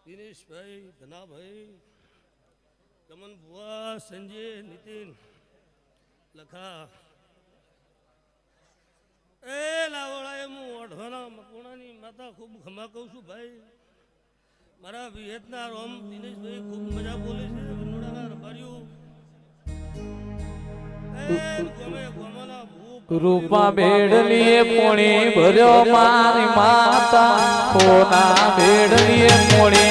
Dineshbhai, Dhanabhai, come on ભુવા, સંજય, નીતિન, લખા એ લાવડાએ હું ઓઢવાના મકુણાની માતા ખૂબ ખમા કહું છું ભાઈ. મારા વિહેતના રોમ દિનેશભાઈ ખૂબ મજા બોલે છે. વનોડાના રબારીઓ રૂપા બેડલીએ પોણી ભર્યો મારી માતા, સોના બેડલીએ પોણી